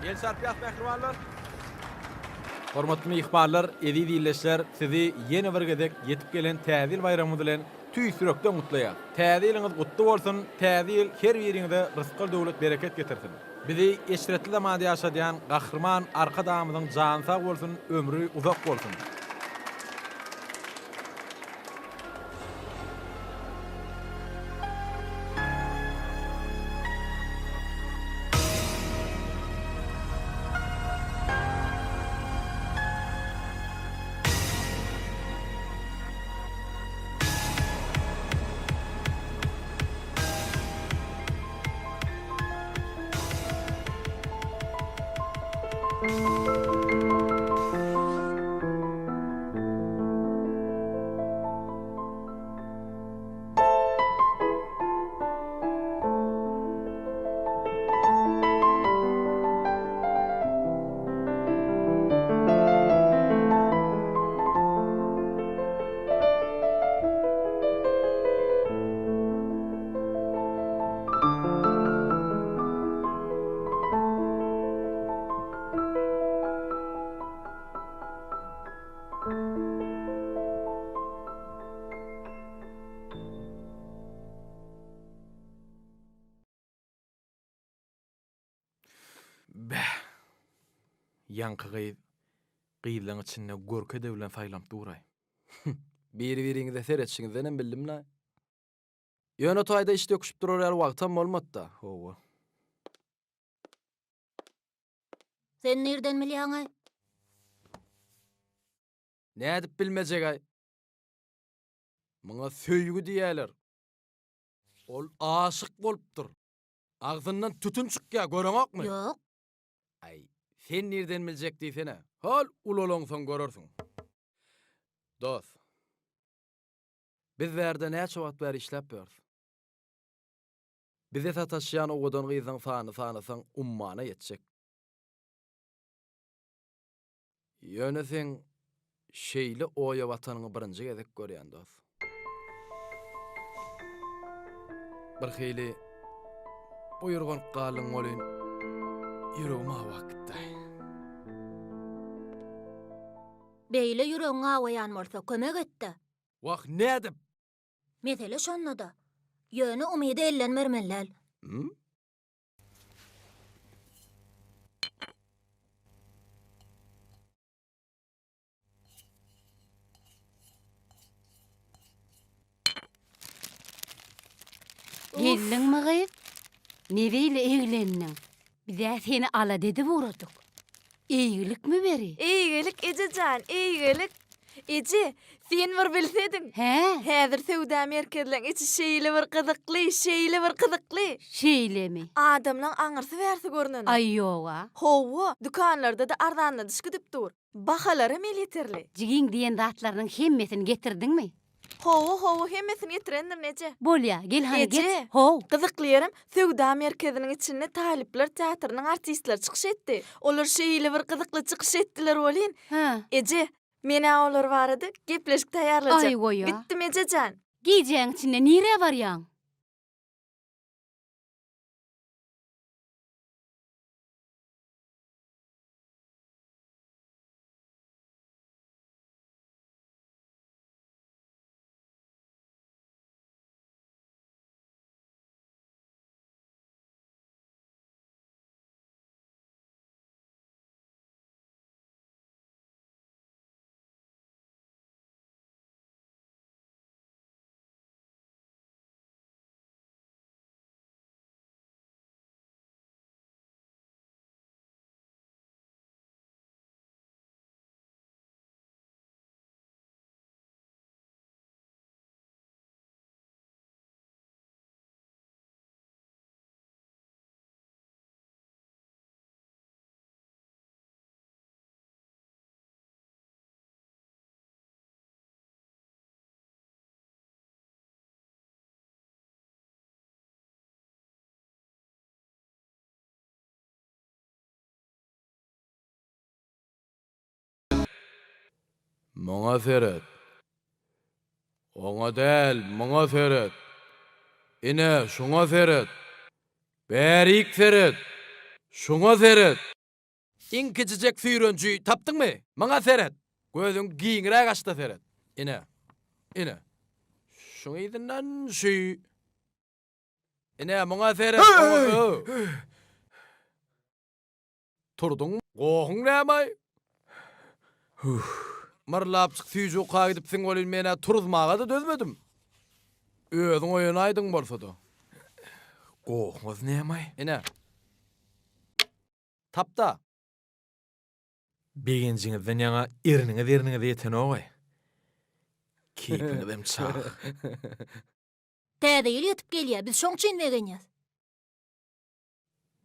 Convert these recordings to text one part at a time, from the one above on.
El sarpiyat mehribanlar. Hormatly mihbarlar, edi diýleşler, sizi ýene bir gezek ýetip gelen täzil bayramı bilen tüýsürekde mutlaýar. Täziliňiz gutly bolsun, täzil her ýeriňizde rızkyl döwlet bereket getirsin. Bizi eşretli zamanda ýaşadýan gahrman arka damymyzyň jany sag bolsun, ömrü uzak bolsun. Yankı gıylaň içinde görke devlen saylamp duray. Bir-biriňize seretçiňizden bildim la. Ýöne taýda işte öküşüp durar wagtam bolmady-da. Howa. Sen nerden bilýäň ay? Nädip bilmejek ay? Muňa söýgü diýerler. Ol aşyk bolupdyr. Agzyndan tütün çykýar, göreňokmy? Ýok. Ay, sen nerden biljek diýsene. Hal ulalaňsan görersiň. Dost. Biz berde näçe wagt bäri işläp ýörüs. Bize sataşýan owadan gyzyň sanysaň ummana ýetjek. Ýöne sen şeýle oýa watanyňy birinji gezek görýän dost. Bir hili buyurgan galyň bolyn ýüregime wagtda. Beýle ýüregiň awaýan bolsa kömek etdi. Wagt nädip? Mesele şonda. Ýöne umydy ellenmermeler. Gelin mi gyz? Nebeyle eglenniň? Bize seni ala dedi buraduk. Eýilik mi beri? Eýgelik Ejejan, eýgelik. Eje, sen bir bilsedin. He? Häzir Sewda merkezleň içi şeýle bir gyzykly. Şeýlemi? Adamlaň aňyrsy bersi görnän. Ay ýoga. Howa, dukanlarda da arzanla düşüp dur. Bahalary militerli. Jigiň diýen zatlarynyň hemmesini getirdingmi? Howa hemmesini getirendir neje. Bolya, gel hani Ece. get. Ho. Gyzyklyarym, Sewda merkeziniň içinde talipler teatrnyň artistler çykyş etdi. Olar şeýle bir gyzykly çykyş etdiler bolyn. Ha. Eje, mena olar barady, gepleşik taýarlajak. Ay goýa. Bitdim Ejejan. Giyeceğin içinde nire baryan? Muňa seret. Oňa del, muňa seret. Ine şuňa seret. Bärik seret. Şuňa seret. İň keçijek süýrençi tapdyňmy? Maňa seret. Gözüň giňirä gaçda seret. Ine. Şoň ýerden süý. Ine maňa seret. Turduň. Goğuň näme? Marlap süýjü gaýdyp sen bolýan mene turuzmaga da dözmedim. Özüň oýun aýdyň bolsa da. Goğuňyz näme? Ine. Tapda. Begenjiňizden ýaňa eriniňiz ýeten ogy. Kepiniňizem çaq. Täze ýetip gelýär, biz şoň üçin begenýäs.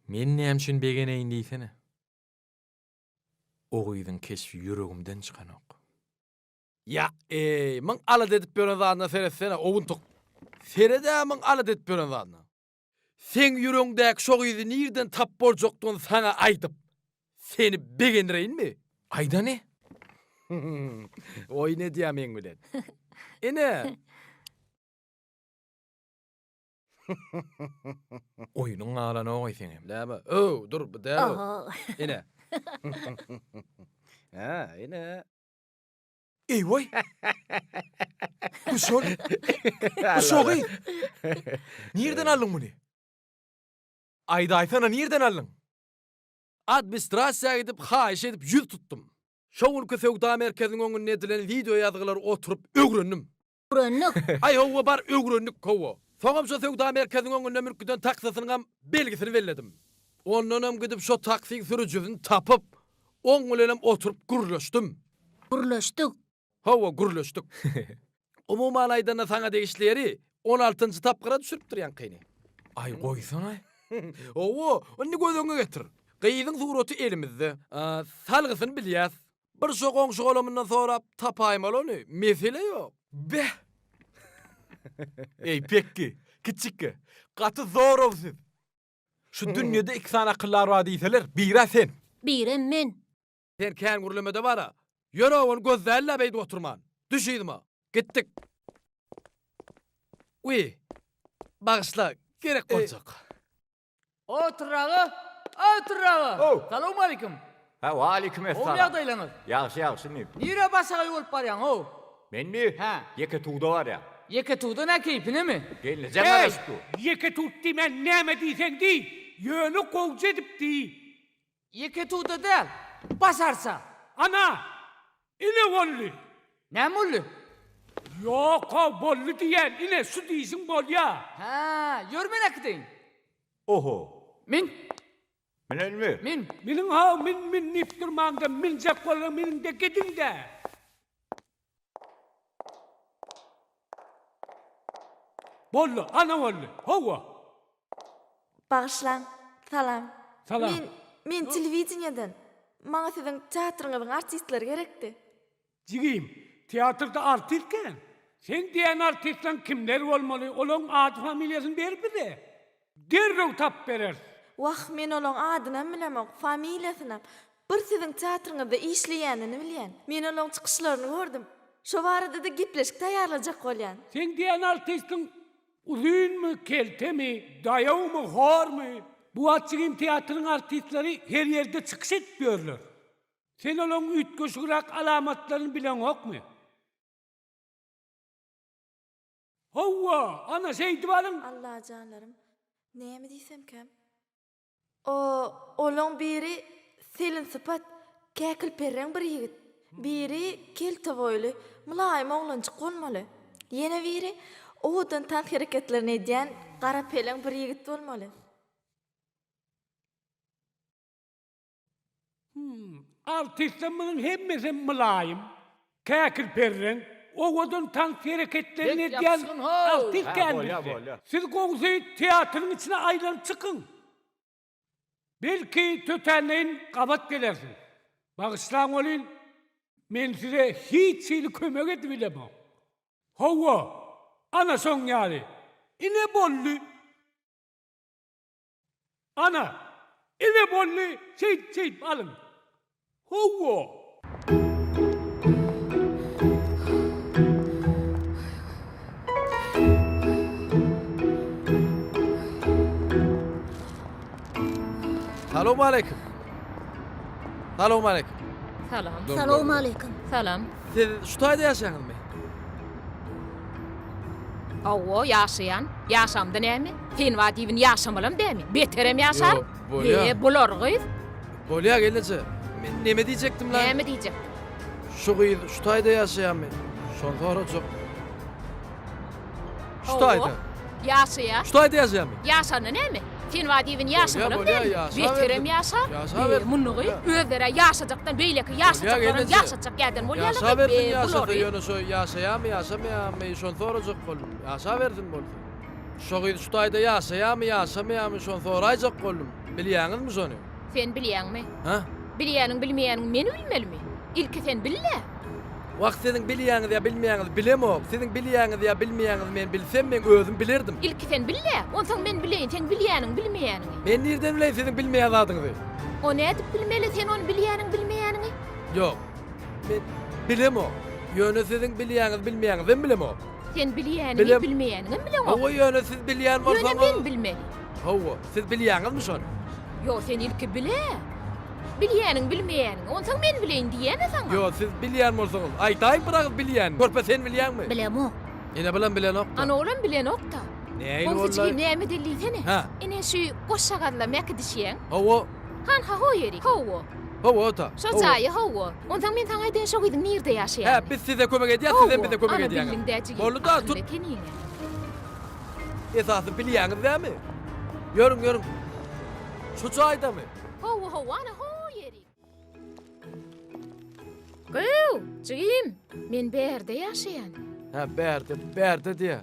Men näme üçin begeneýin diýsene. Ogyzyň keşfi ýüregimden çykan ok. Ya, maň ala dedip beren zanyna seretsene, oguntuk. Serede maň ala dedip beren zanyna. Sen ýüregiňdäki şo gyzy nirden tap boljokdygyny sana aýdyp, seni begendireyinmi? Aýda ne? Oy ne diýär men bilen. Ene. Oýunyň alany ogy senem. Näme? Dur, bu däl. Oho. Ene. Ha, ene. Eywoy. Kuşol. Kuşogy. Nirden aldyň muny? Aýda aýsana nirden aldyň? Administrasiýa gidip haýyş edip ýüz tutdum. Şoňul kösegda merkeziniň öňünde edilen video ýazgylary oturup öwrendim. Öwrendik. Ay howa bar öwrendik howa. Soňam şo söwda merkeziniň öňünde mülküden taksasynyň belgisini belledim. Ondan gidip şo taksi sürüjüni tapyp, oň bilen oturup gürleşdim. Gürleşdik. Howa gürleşdik. Umuman aýdana saňa degişleri 16-njy tapgyra düşürip durýan kyny. Ay goýsana. Owo, onu gözüňe getir. Gyýyň suraty elimizde. Salgysyny bilýäs. Bir şo goňşy golamyndan sonra tapaýmal onu. Mesele ýok. Beh. Ey pekki, kiçikki, gaty zorowsyz. Şu dünýede iki sana akyllar bar diýseler, biri sen. Birem men. Sen kän gürlemede bara. Ýöregin gözälle beýdi oturman. Düşýdimi? Gitdik. Uy. Bagyşla, gerek boljak. Oturağı. Salamu aleyküm. Ha, wa alaikum O assalam. ýagdaýlaryňyz? Yaxşı, yaxşı ne? Nire basaga bolup barýan o? Men mi? Ha. Yeke tuğda var ya. Yeke tuğda ne keypinimi? Geleceğim araştı. Yeke tuttu men näme diýseň di. Ýöne gowjy edip di. Yeke tuğda däl. Basarsa. Ana, ine bolly. Näme bolly? Ýok, bolly diýen, ine şu diýsiň bolýa. Ha, ýörmenek diýin. Oho. Min, Menen mi? min. Miniň ha min niftirmanda min jep bolan miniň de gedinde. Bolly, ana bolly. Howa. Bağışlan. Salam. Salam. Men telewiziýadan. Maňa siziň teatryňyň artistleri gerekdi. Jigim, teatrda artistken. Sen diýen artistler kimler bolmaly? Olaň ady familiýasyny berip bide. Derrew tap berer. Wah, men olaň adyny bilemok, familiýasyny. Bir siziň teatryňyzda işleýänini bilýän. Men olaň çykyşlaryny gördüm. Şo barada da gepleşik taýýarlajak bolýan. Sen diýen artistin uzunmy, keltemi, daýawmy, hormy? Bu açygyň teatryň artistleri her ýerde çykyş etýärler. Sen olaň ütköşürak alamatlaryny bilen okmy? Hawa, ana şeýdi balym. Allah canlarım. Näme diýsem kem? Olaň biri Selin Sıpat, käkil perreň bir ýigit. Biri kelta boýly, mulaýym oglançyk bolmaly. Ýene biri owadan tan hereketlerini edýän gara peleň bir ýigit bolmaly. Artistlerin hemmesi mulaýym, käkil perreň, owadan tan hereketlerini Pek edýän ýapşyň, ho. artist Ha, kendisi. bolýa. Siz goňsy teatryň içine aýlanyp çykyň. Belki tötenleyin gabat gelersin. Bağışlan olun, men size hiç şeyli kömek edebilemem. Hava, ana son yani. İne bollu. Ana, ine bollu. Şey, alın. Hava. Salamu aleyküm. Salamu aleyküm. Salam. Dur, Salamu dur. aleyküm. Salam. Siz şu tayda yaşayanız mı? Awo yaşayan. Yaşamda näme? Sen wadiwin yaşamalym dämi? Beterem yaşar. Yo, bolýar. Bular gyz. Bolya gelince. Men neme diyecektim lan? Näme diýjek? Şu tayda yaşayan mı? Şon soracak. Şu tayda. Yaşayan. Şu tayda yaşayan mı? Yaşany näme? Sen wadiwin yaşamalym bolýar, dämi? yaşa Beterem verdim. yaşar. Yaşa verdim. Muny gyz. Özlere yaşajakdan beýleki yaşajakdan gelince. yaşajakdan gelden bolýar. Yaşa verdin yaşadı yönü şu yaşayan mı yaşamayan mı şon soracak kolum. Yaşa verdin boldu. Şu tayda yaşayan mı yaşamayan mı şon soracak kolum. Bilýäňiz mi şonu? Sen bilýärmi? Ha? Bilýäniň bilmeýäniň meni bilmelimi? İlki sen bille. Wagt senin bilýäňiz ýa bilmeýäňiz bilemok. Senin bilýäňiz ýa bilmeýäňiz men bilsem men özüm bilirdim. İlki sen bille. Onsaň men bileýin, sen bilýäniň bilmeýäniň. Men nerden bileýin senin bilmeýän zadyňy? O nädip bilmeli sen onu bilýäniň bilmeýäniň? Yok. Men bilemok. Ýöne senin bilýäňiz bilmeýäňiz ben bilemok. Sen bilýäniň Bilem- bilmeýäniň bilemok. Hawa ýöne siz bilýän Ýöne bolsaňyz. men bilmeli. Hawa siz bilýäňiz mi şonu? Yo sen ilki bile. Bilýäniň bilmeýäniň. Onsaň men bileýin diýene saňa. Yo siz bilýän bolsaňyz. Aýtaýyn biragyz bilýän. Görpe sen bilýänmi? Bilemok. Ine bilen bilenok. Ana olam bilenok da. Näýil Onsaç bollaý? näme delýsene? Ha. Ine şu goşşagadla mäki dişýän. Hawa. Han ha ho yeri. Hawa. Hawa ta. Şo çaýy hawa. Onsaň men taňa aýdyn şo gydyň nirde ýaşaýan? Ha biz size kömek edýäs, siz bize kömek edýäňiz. Boldu da tut. Esasy bilýäňiz dämi? Ýörüň ýörüň. Şu çaýdamy? Hawa hawa ana ho yeri. Gül, çygym. Men berde ýaşaýan. Ha berde diýä.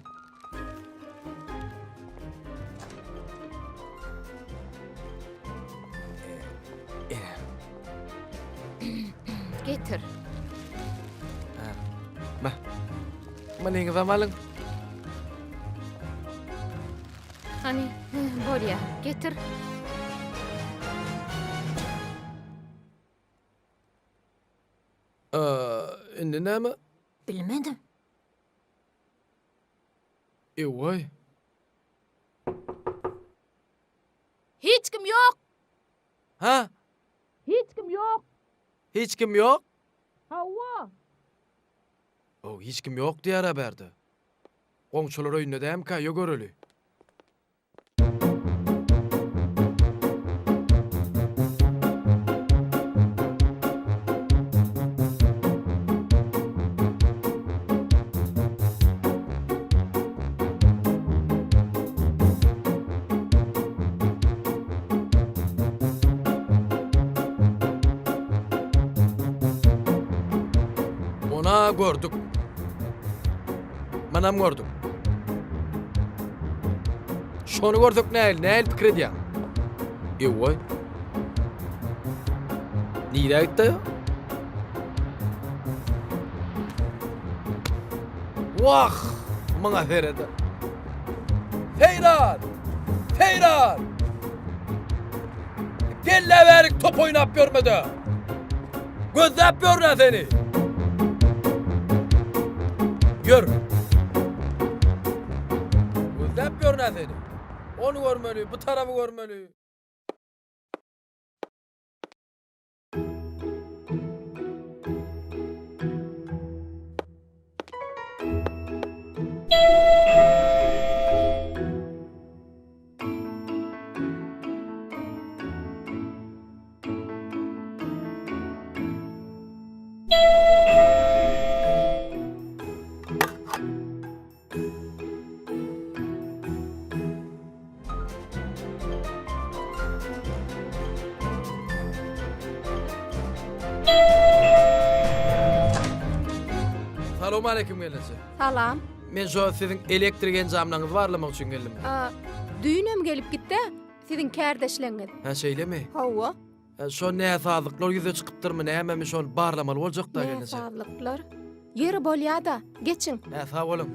Getir. Ma. Malyň zamalyň. Hani bolýa, getir. Indi näme? Bilmedim. Ewa. Hiç kim yok. Ha? Hiç kim yok. Hiç kim yok? Hawa. O hiç kim yok diýär haberde. Goňçular öýünde däm kaýa göreli. Ona gördük. Manam gördük. Şonu gördük näil pikir edýär. Ewa. Nire gitti? Vah! Maňa herede. Feyran! Feyran! Gelle berik top oynap görmedi. Gözlep görme seni. Gör. Gözlep görme seni. Onu görmeli, bu tarafı görmeli. Salamu aleyküm gelesi. Salam. Men şu sizin elektrik enzamlarınız varlamak için geldim. Düýnem gelip gitdi. Sizin kärdeşleňiz. Ha şeyle mi? Hawa. Şu ne sağlıklar yüze çıkıptırmı ne hemen mi şu bağırlamalı olacak da Ne gelesi. sağlıklar. Ýeri bolýa-da. Geçin. Ha sağ olun.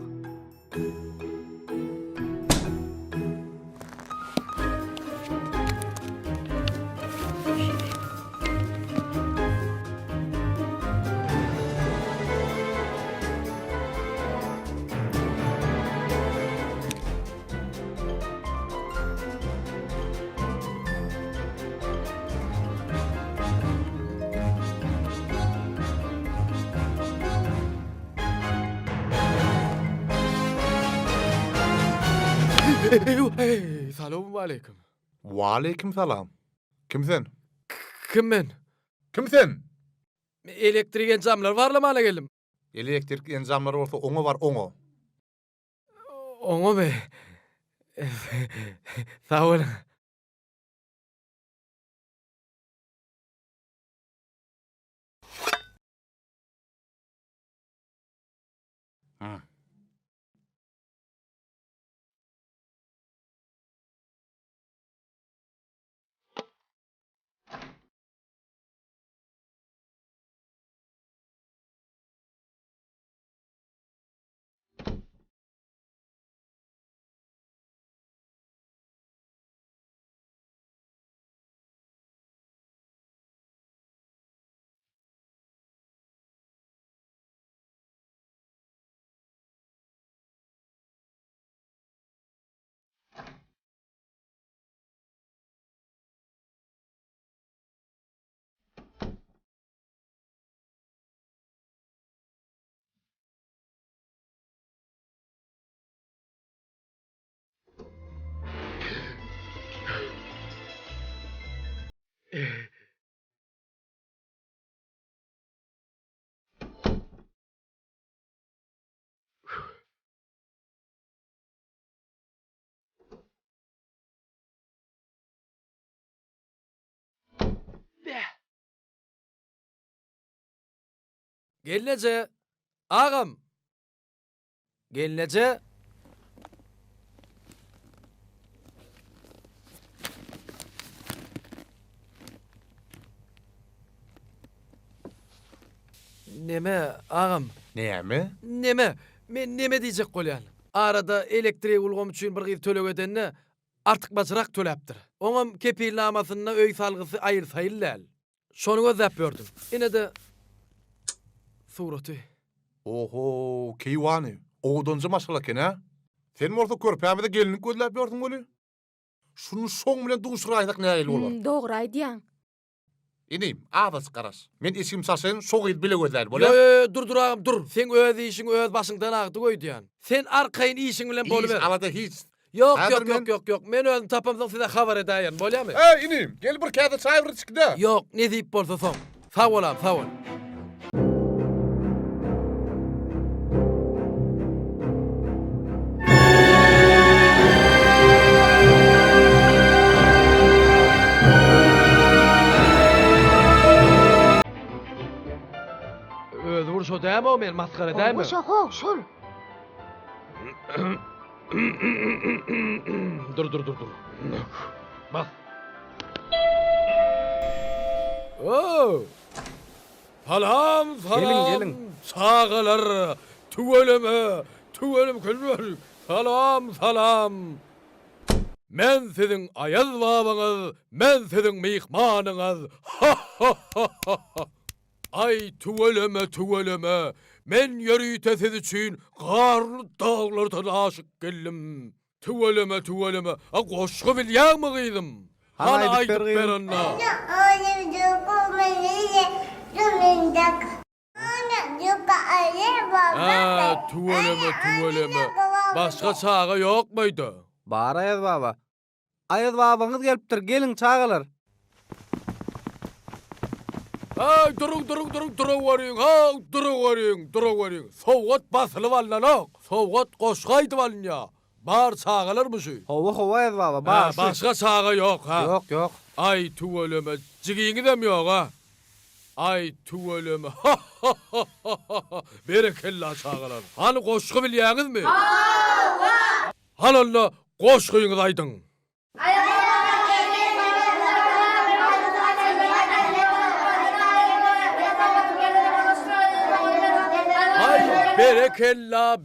Selamun aleyküm. Waleyküm salam. Kimsen? Kim men? Kimsen? Elektrik encamlar varlamana geldim. Elektrik enzamları olsa oňa var oňa. Oňa me. Sağ olun. Gelnece ağam. Gelnece. Neme ağam? Näme? Neme? Men neme diýjek bolýan? Arada elektrik ulgam üçin bir gyz tölek edenne artık baçrak töläpdir. Oňam kepilnamasyna öý salgysy aýyrsaýyllar. Şonu gözläp gördüm. Ine de suraty. Oho, keýwany. Oğudunca maşala kene. Sen morsa körpämede gelinlik gözläp ýordun boly. Şunu şoň bilen duňşuraýdak näýil bolar. Dogry aýdýaň. Inim, ağız karas. Men isim sasen soğuyt bile gözler Yo, bola. yo, dur ağam dur. Sen öz işin öz başyňdan agdy goýdyan. Sen arkaýyn işiň bilen Hiç boluver. alada hiç. Yok Häzir yok men- yok yok yok. Men özüm tapamsaň size habar edäýän, bolýarmy? Inim, gel bir käde çay bir çıkda. Yok, ne diýip bolsa soň. Sag bolam, sag bol. Özü vurşo däme o men maskara däme. şol. Dur. Bak. Oo. Salam. Gelin. Sağalar. Tuvelem kelber. Salam. Men sizin ayaz babaňyz, men sizin mihmanyňyz. Ay tuveleme. Men ýörüýte siz üçin garly daglardan aşyk geldim. Tuveleme. A goşgy bilýärmi gyzym? Hana aýdyp ber onda. Tuveleme. Başga çaga ýok muydy? Bar Ayaz baba. Ayaz babaňyz gelipdir, gelin çağalar. Ay durun, durun. Sowgat basylyp alnanok. Sowgat goşgaýdy balnya. Bar çağalarmyşy? Hova Ayaz baba, Ha, bar. başga çaga ýok ha. Yok. Ay tuveleme, jigiňi dem ýok ha. Ay tuveleme. Berekella çağalar. Hany goşgy bilýäňizmi? Allah! Halalla goşgyňyz aýdyň. Ay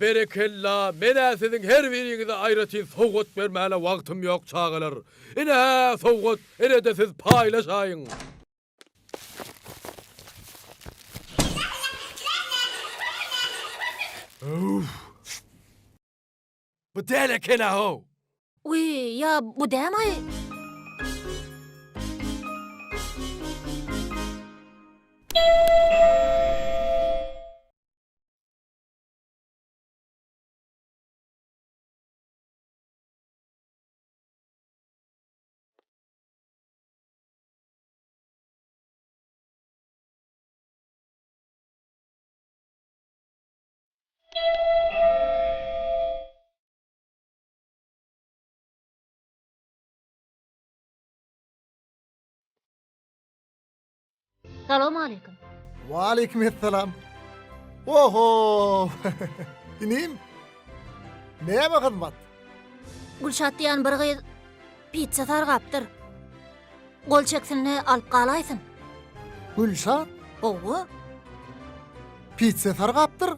berekella. Mene sizin her biriňize aýratyn sowgat bermäle wagtym ýok çağalar. Ine sowgat, ine de siz paýlaşaýyň. Bu däle kene ho. Uy, ya bu däme? Salam aleykum. Wa aleykümselam. Oho. İnim. Neye bakın bat? Gülşat diýen bir gyz pizza targapdyr. Gol çeksinle alyp galaýsyn. Gülşat Owa. pizza targapdyr.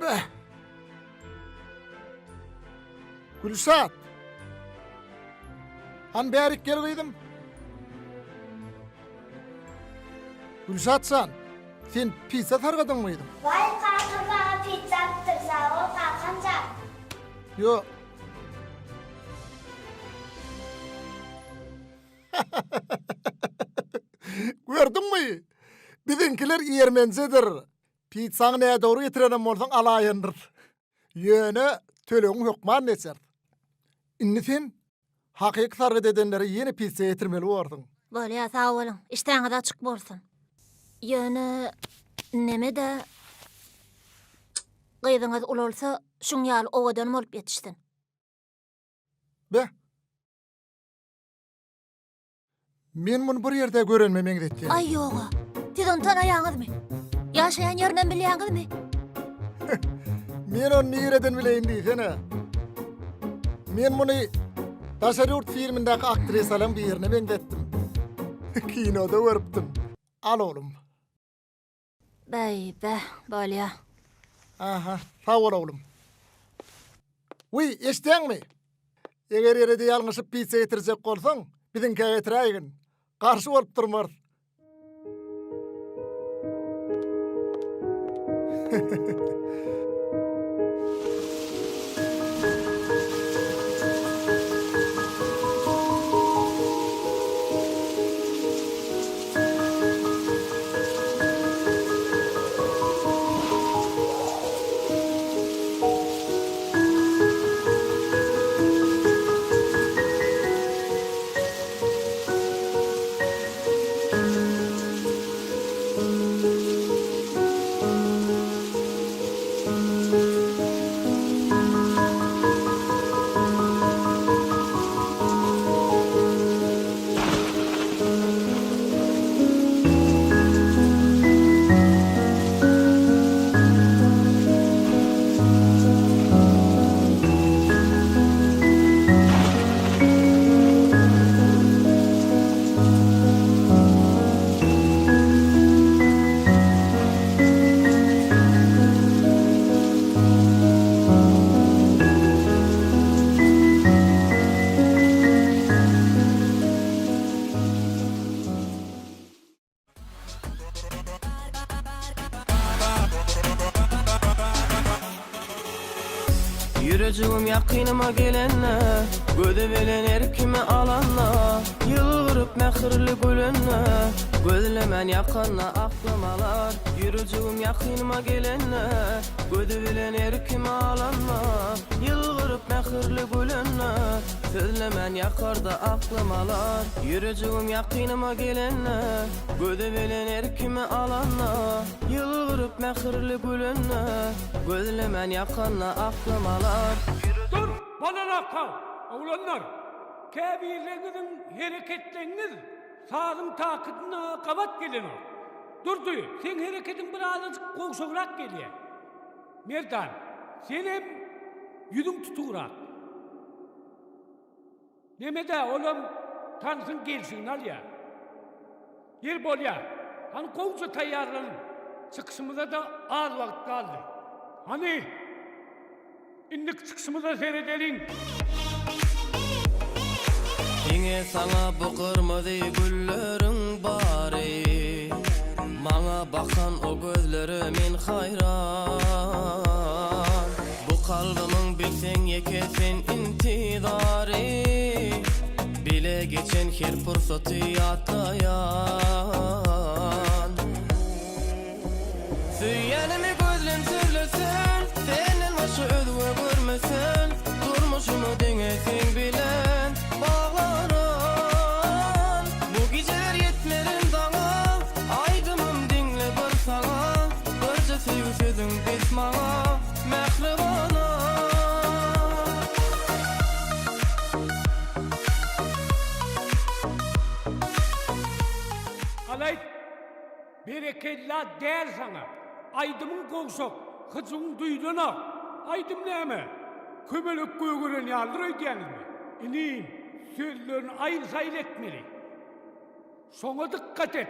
Beh. Gülşat. Han bärik gel gıydım. Gülşatsan, sen pizza targadın mıydın? Vay kalkın bana pizza attırsa o kalkınca. Yo. Gördün mü? Bizimkiler yermenzedir. Pizzanı neye doğru getirenem olsan alayındır. Yöne tölüğün hükman neser. İnni sen hakik sargı dedenleri yeni pizza getirmeli vardın. Bolýa sağ bolun. İştäňiz açyk bolsun. Ýöne neme de gyzyňyz ulalsa şuň ýaly owadan bolup ýetişsin. Be. Men bunu bir yerde görenmemeň detdi. Ay yoga. Siz onu tanaýaňyzmy? Ýaşaýan ýerinden bilýäňizmi? Men onu nereden bileyin diýsene. Men bunu Taşeryurt filmindäki aktrisalan bir ýerine beňdetdim. Kinoda görüpdim. Al oğlum. Bey be, bolýa. Aha, sağ ol oğlum. Uy, eşitýäňmi? Eger ýerde ýalňyşyp pizza getirjek bolsaň, biziňki getiräýin. Garşy bolup durmar. Yürücüğüm yakınıma gelenle, gödü bilen erkimi alanla, yılgırıp mehirli gülünle, gözlemen yakanla aklamalar. Yürücüğüm yakınıma gelenle, gödü bilen erkimi alanla, yılgırıp mehirli gülünle, sözlemen yakarda aklamalar. Yürücüğüm yakınıma gelenle, gödü bilen erkimi alanla, yılgırıp mehirli gülünle, gözlemen yakanla aklamalar. Dur, bana kal. Oğlanlar, kebirlerinizin hareketleriniz sağın takıdına kavat gelin o. Durdu, sen hareketin birazcık koşuğrak geliyor. Merdan, sen hem yüzün tutuğrak. Nemede oğlum tansın gelsin al ya. Yer bol ya, hani koğuşa tayyarlanın. Çıkışımıza da az vakit kaldı. Hani indik çıkışımıza seyredelim. Yine sana bu kırmızı güllerin bari, bana bakan o gözlerimin hayran. Bu kalbimin bilsen yekesin intidari, bile geçen her fırsatı atlayan. Süyenimi gözlem sürlesen, senin başı ödüve görmesen, durmuşumu dinlesin bilen bağlanan. Bu geceler yetmerin dana, aydımım dinle bir sana, görce sevişedin biz bana mehribana. berekella der sana. Aydımın koğsak, kızın duyduna. Aydım neyme? Kömelek göğüren yaldır ödeyeniz mi? İneyim, sözlerini ayır sayıl etmeli. Sona dikkat et.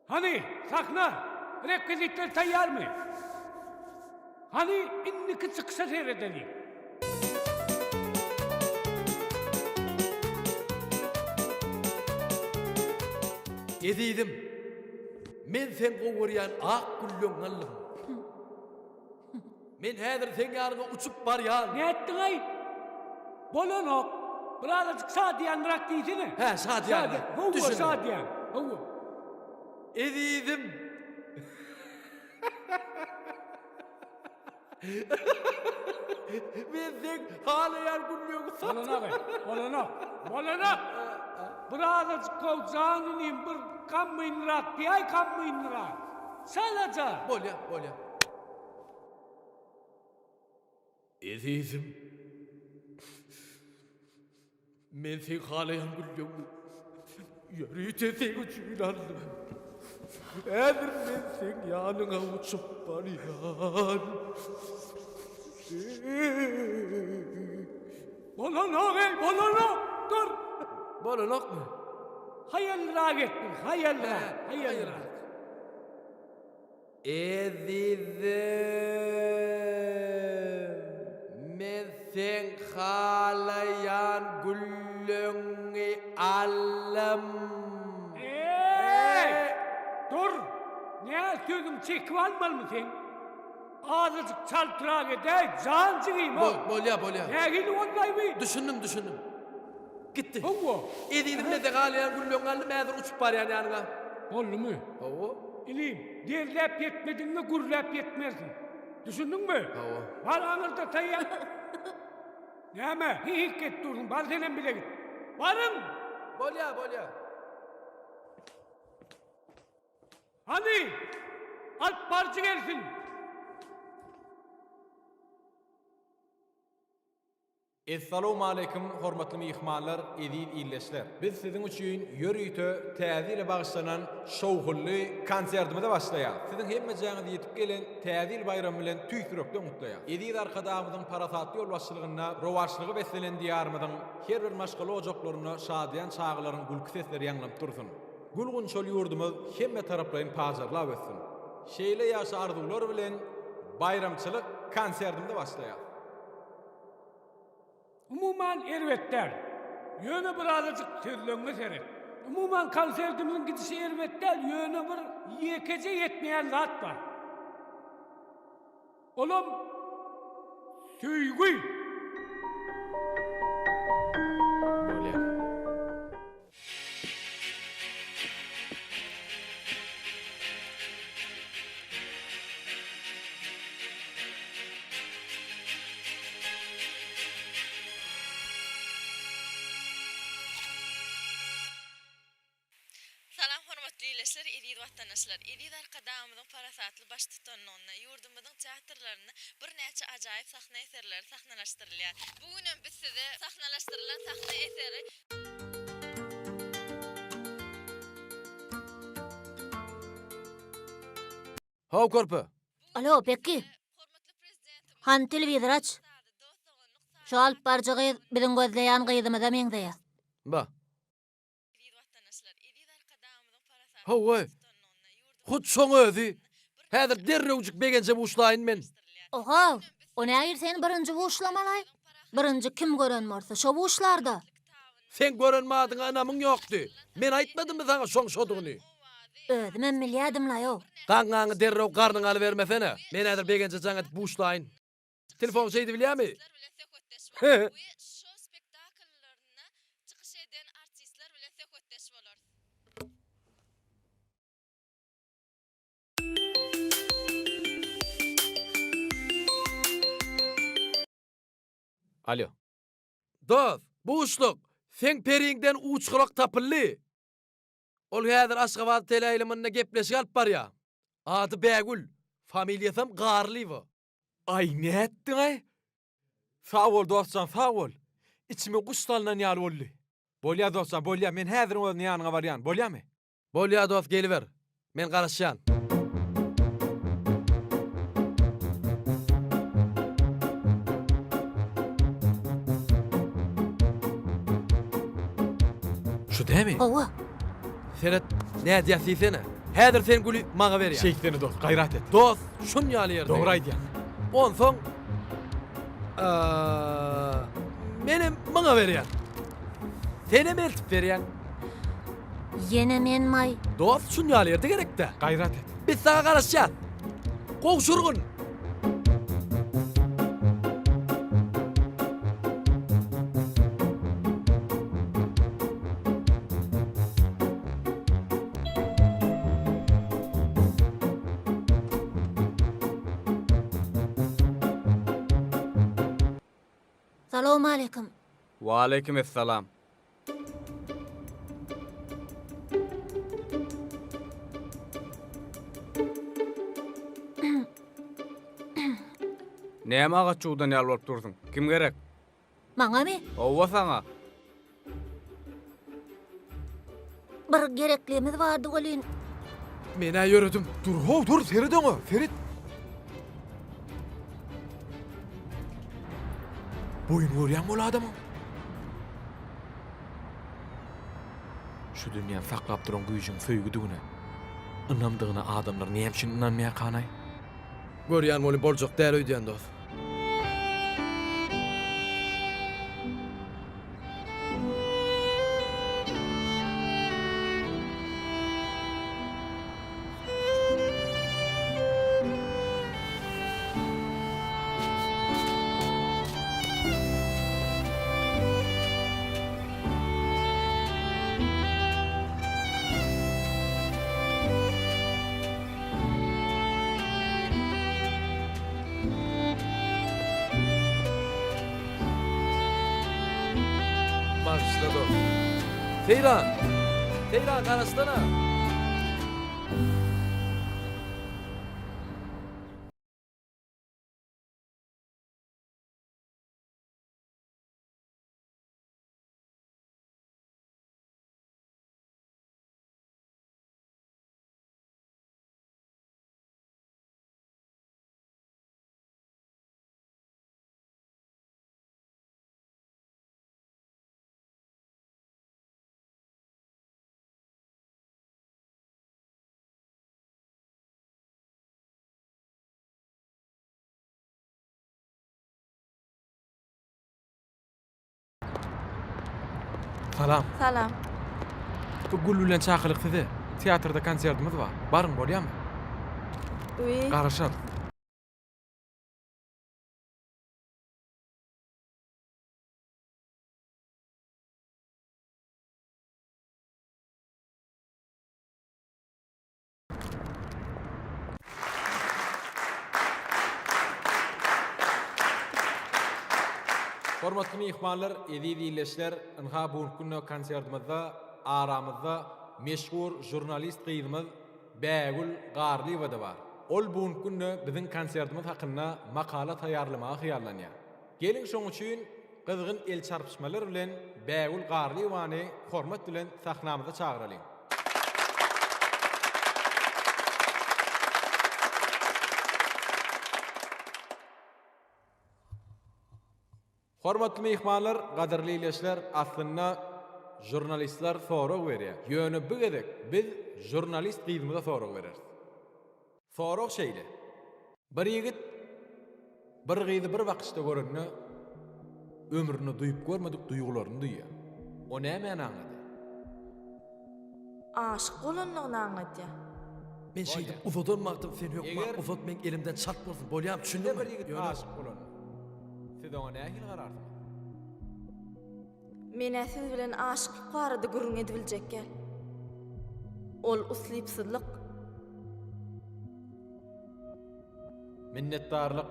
Hani sahna, rekvizitler tayyar mı? Hani inniki çıksa seyredelim. Ediydim. Men sen gowaryan ak güllüň allym. Men häzir sen ýaryna uçup barýan. Ne ettin ay? Bolonok. Birazcık sadiyanrak diýsene. He, sadiyan. Huwa Düşündüm. sadiyan. Huwa. Ediydim. Men sen halayan güllüň Bolonok. Birazcık kovcanyným bir kamynrak diýay kamynrak. Salaca. Bolya. Ediydim. Men sen halayan güllüň ýöri sen üçin aldım. Häzir men sen ýanyňa uçup barýan. Bolonok. Dur. Bolonok mu? Hayalrak ettin. Hayalrak. Edizim. Men sen halayan güllüňi allym. Dur. Ne sözüm çekip almalı sen? Azıcık çaltırak edey, can çıkayım o. Bolya. Ne gidi onday mı? Düşündüm. Gitti. Huwa. Ediydim men sen halayan güllüňi allym, häzir uçup barýan ýanyňa. Oldu mu? Hawa. İleyim, derlep yetmedin mi gurlep yetmezsin. Düşündün mü? Hawa. Var anırda tayyar. Neyme? Hihik git durdun, bar senen bile git. Varın! Bolya. Hani? Alp barcı gelsin. Assalamu alaykum hormatly mehmanlar, edil illeşler. Biz sizin üçin ýörüýte täze ile bagışlanan şowhully konsertimize başlaýar. Sizin hemme jaňyňyza ýetip gelen täze bayramy bilen tüýsürekde mutlaýar. Edil arkadamyzyň parasatly ýol başçylygyna rowaşlygy beslenen diýarymyzyň her bir maşgala ojaklaryna şadyan çağlaryň gulky sesleri ýanglap dursun. Gulgun şol ýurdumyz hemme taraplaryň pajarlap ötsin. Şeýle ýaşa arzuwlar bilen bayramçylyk konsertimize başlaýar. Umuman ervetler. Yöne birazcık sözlönme seret. Umuman konsertimizin gidişi ervetler. Yöne bir yekece yetmeyen zat var. Oğlum, süygüy. Bolya. Salam hormatly ýerleşler, edil watandaşlar. Edil arkadamyzyň parasatly baş tutanlygyna ýurdumyzyň teatrlaryny bir näçe ajaýyp sahna eserleri sahnalaşdyrylýar. Bugün biz size sahnalaşdyrylan sahna eseri Haw körpü. Alo, peki. Han televizor aç. Şu alp barjygy biziň gözleýän gyýdymyza meňdeýär. Ba. Hawa. Hut şoň özi. Häzir derrewjik begençe buşlaýyn men. Oha, o nägir seni birinci buşlamalay? Birinci kim gören bolsa şo buşlarda. Sen görenmadın anamın ýokdy. Men aýtmadymmy sana şoň şodugyny? Özüm bilýärdim la ýok. Gaňaňy derrew garnyň aly bermesene. Men häzir begençe jaňat buşlaýyn. Telefon şeýdi bilýärmi? şo spektaklaryna çykyş eden artistler bilen söhbetdeş bolar. Alo. Dost, buşluk. Sen periňden uçgulak tapylly. Ol häzir Aşgabat teleýlymyna gepleşip alyp barýar. Ady Bägül, familiýasam Garlywa. Ay ne ettin ay? Sağ ol dostcan, sağ ol. İçime kuşlarla niyal oldu. Bolya dostcan, bolya. Men häzir onun ýanyna barýan, bolýamy? Bolýa dost geliver. Men garaşýan. Şu demi? Owa. Seret ne diýäsi sene? Häzir sen gülü maňa berýär. Şeyhlerini dost, gayrat et. Dost, şun ýaly ýerde. Doğru aýdýan. Onsoň menem maňa berýär. Sene meltip berýän. Yene men may. Dost şun ýaly ýerde gerekde. Gayrat et. Biz sana garaşýan. Gowşurgun. Salamu aleykum. Wa aleykum esselam. Näme agaçudan ýalwaryp durdyň? Kim gerek? Maňa mi? Owa saňa. Bir gereklimiz bardy golyn. Mene yürüdüm. Dur, Ferit onu. Ferit. Boyun görýän bol adamı. Şu dünýä saklap duran güýjüň söýgüdügine. Inamdygyna adamlar näme üçin inanmaýar kanay? Görýän boly boljak däl öýdýän dost. Başladı. Seyran. Seyran karastana. Salam. Salam. Bu Gül bilen çakylyk size. Teatrda konsertimiz bar. Barın bolýarmy? Uy. Garaşar. Hormatly mehmanlar, edi ýyleşler, ynha bugünkü günä konsertimizde aramyzda meşhur jurnalist gyzymyz Bägül Garlywa da bar. Ol bugünkü günä biziň konsertimiz hakynda makala taýýarlamagy hyýallanýar. Gelin şoň üçin gyzgyn el çarpışmalar bilen Bägül Garlywany hormat bilen sahnamyza çagyralım. Hormatly mehmanlar, gaderli ýyleşler, aslynda jurnalistler sorag berýär. Ýöne bu gedek biz jurnalist gyzymyza sorag bereriz. Sorag şeýle. Bir ýigit bir gyzy bir wagtda görende ömrüne duýup görmedik duýgularyny duýýar. O näme anlady? Aşyk bolanlygyny anlatýar. Men şeýle uzatmaktym sen ýokma. Uzat men elimden çat bolsun. Bolýam düşündüm. Bir ýigit aşyk bolandy. Siz ona nähil gararsy? Mene siz bilen aşyk barada gürrüň edibiljek gel. Ol uslypsızlyk. Minnetdarlyk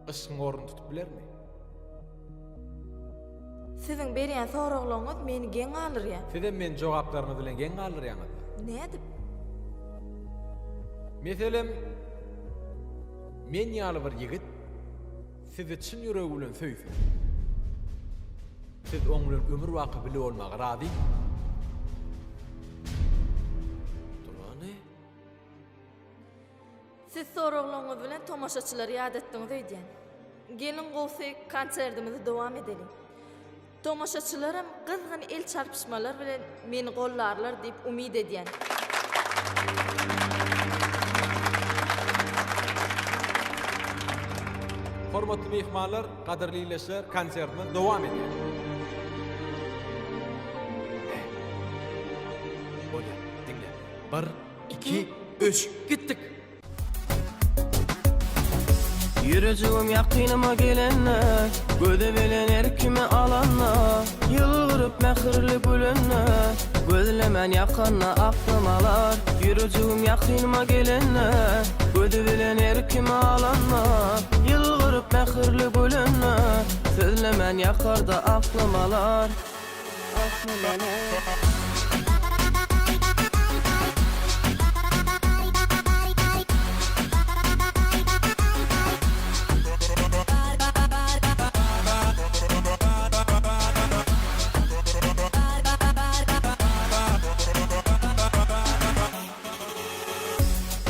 ışyň orun tutup bilermi? Siziň berýän soraglaryňyz meni geň alyrýar. Sizden men jogaplaryňyz bilen geň alyrýaňyz. Nädip? Meselem men ýaly bir ýigit sizi çyn ýüregi bilen söýsün. Siz oň bilen ömür waky bile bolmagy razy. Siz soraglaryňyz bilen tomaşaçylary ýad etdiňiz öýdýän. Gelin gowsy konserdimizi dowam edelim. Tomaşaçylarym gyzgyn el çarpışmalar bilen meni gollarlar diýip umyd edýän. Hormatly mehmanlar, kaderli ýyleşler, konsertimiz dowam edýär. Bolýar, dinle. 1, 2, 3, gittik. Yürüjüğüm yakynıma gelenne, göde bilen erkimi alanna, yılgırıp mehirli gülenne, gözlemen yakanna aklım alar. Yürüjüğüm yakynıma gelenne, göde bilen erkimi alanna, yılgırıp mehirli gülenne, sözlemen yakar da aklım alar. Aklım alar.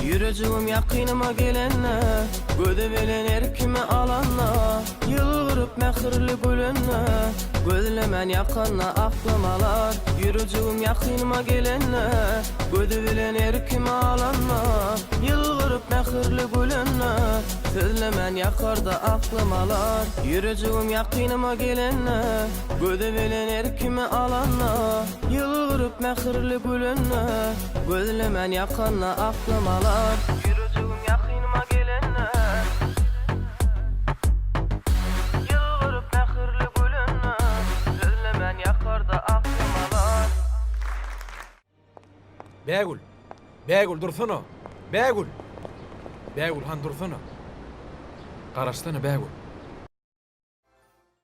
Yürüjüğüm yakynıma gelenne, göde bilen erkimi alanna, yılgırıp mehirli gülenne, gözlemen yakanna aklım alar. Yürüjüğüm yakynıma gelenne, göde bilen erkimi alanna, yılgırıp mehirli gülenne, sözlemen yakar da aklım alar. Yürüjüğüm yakynıma gelenne, göde bilen erkimi alanna, yılgırıp mehirli gülenne, gözlemen yakanna aklım alar. Yürüjüğüm yakynıma gelenne, yılgırıp mehirli gülenne, sözlemen yakar da aklım alar. Bägül. Bägül dursuno. Bägül. Bägül han dursuno. Garaşsana Bägül.